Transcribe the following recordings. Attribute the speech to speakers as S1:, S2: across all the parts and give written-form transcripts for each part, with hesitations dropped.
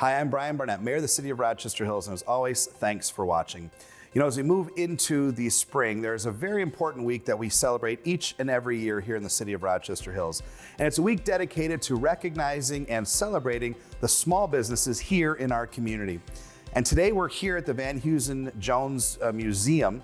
S1: Hi, I'm Mayor Barnett, Mayor of the City of Rochester Hills, and as always, thanks for watching. You know, as we move into the spring, there's a very important week that we celebrate each and every year here in the City of Rochester Hills. And it's a week dedicated to recognizing and celebrating the small businesses here in our community. And today we're here at the Van Heusen Jones Museum,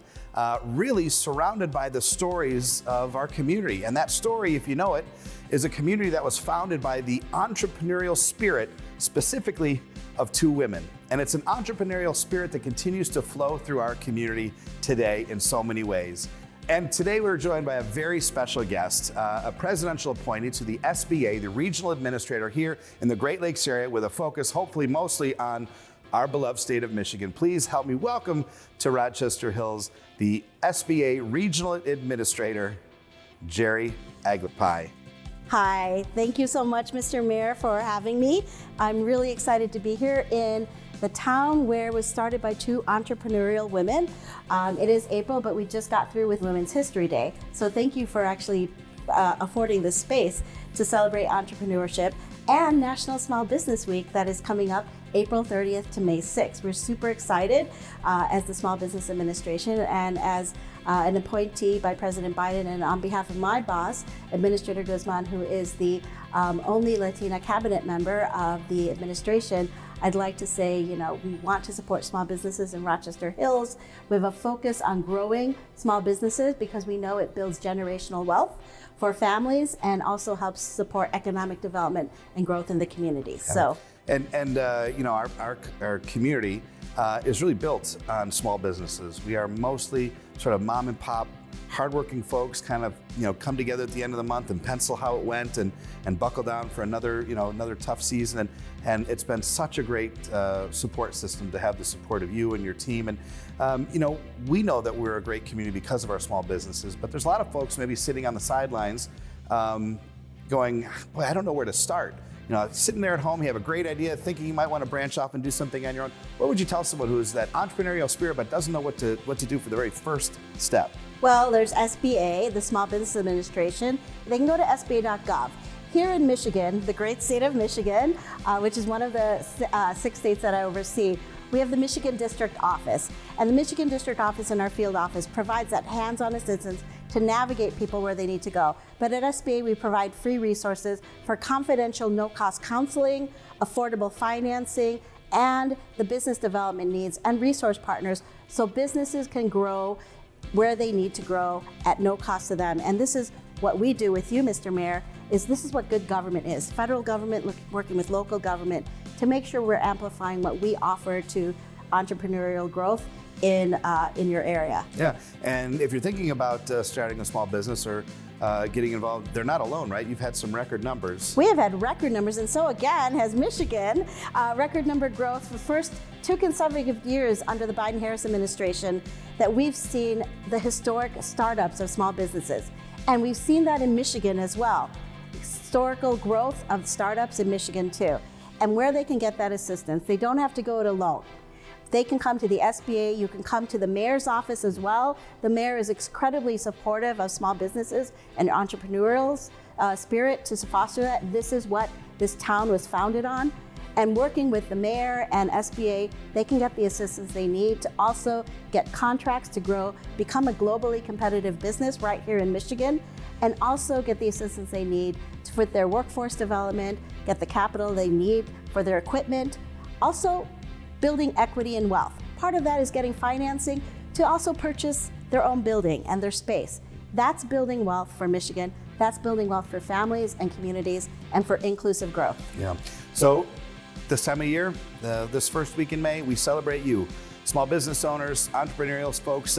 S1: really surrounded by the stories of our community. And that story, if you know it, is a community that was founded by the entrepreneurial spirit, specifically of two women. And it's an entrepreneurial spirit that continues to flow through our community today in so many ways. And today we're joined by a very special guest, a presidential appointee to the SBA, the regional administrator here in the Great Lakes area, with a focus hopefully mostly on our beloved state of Michigan. Please help me welcome to Rochester Hills the SBA Regional Administrator, Geri Aglipay.
S2: Hi, thank you so much, Mr. Mayor, for having me. I'm really excited to be here in the town where it was started by two entrepreneurial women. It is April, but we just got through with Women's History Day. So thank you for actually affording this space to celebrate entrepreneurship and National Small Business Week that is coming up April 30th to May 6th. We're super excited as the Small Business Administration and as an appointee by President Biden, and on behalf of my boss, Administrator Guzman, who is the only Latina cabinet member of the administration, I'd like to say, you know, we want to support small businesses in Rochester Hills. We have a focus on growing small businesses because we know it builds generational wealth for families and also helps support economic development and growth in the community.
S1: Yeah.
S2: So,
S1: you know, our community is really built on small businesses. We are mostly sort of mom and pop, hardworking folks, kind of, you know, come together at the end of the month and pencil how it went and buckle down for another tough season. And it's been such a great support system to have the support of you and your team. And you know, we know that we're a great community because of our small businesses, but there's a lot of folks maybe sitting on the sidelines going, boy, I don't know where to start. You know, sitting there at home, you have a great idea, thinking you might want to branch off and do something on your own. What would you tell someone who is that entrepreneurial spirit but doesn't know what to do for the very first step?
S2: well, there's SBA, the Small Business Administration. They can go to sba.gov. Here in Michigan, the great state of Michigan, which is one of the 6 states that I oversee, we have the Michigan District Office. And the Michigan District Office and our field office provides that hands-on assistance to navigate people where they need to go. But at SBA, we provide free resources for confidential, no-cost counseling, affordable financing, and the business development needs and resource partners so businesses can grow where they need to grow at no cost to them. And this is what we do with you, Mr. Mayor, this is what good government is. Federal government working with local government to make sure we're amplifying what we offer to entrepreneurial growth in your area.
S1: Yeah, and if you're thinking about starting a small business or getting involved, they're not alone, right? You've had some record numbers.
S2: We have had record numbers, and so again has Michigan, record number growth for the first 2 consecutive years under the Biden-Harris administration that we've seen the historic startups of small businesses. And we've seen that in Michigan as well. Historical growth of startups in Michigan too. And where they can get that assistance, they don't have to go it alone. They can come to the SBA, you can come to the mayor's office as well. The mayor is incredibly supportive of small businesses and entrepreneurial spirit to foster that. This is what this town was founded on. And working with the mayor and SBA, they can get the assistance they need to also get contracts to grow, become a globally competitive business right here in Michigan, and also get the assistance they need for their workforce development, get the capital they need for their equipment. Also, building equity and wealth. Part of that is getting financing to also purchase their own building and their space. That's building wealth for Michigan. That's building wealth for families and communities and for inclusive growth.
S1: Yeah. So this time of year, this first week in May, we celebrate you. Small business owners, entrepreneurial folks,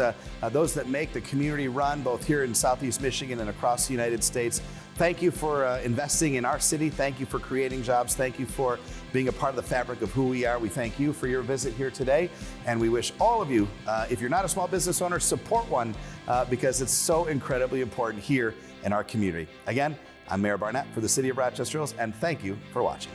S1: those that make the community run both here in Southeast Michigan and across the United States. Thank you for investing in our city. Thank you for creating jobs. Thank you for being a part of the fabric of who we are. We thank you for your visit here today. And we wish all of you, if you're not a small business owner, support one because it's so incredibly important here in our community. Again, I'm Mayor Barnett for the City of Rochester Hills, and thank you for watching.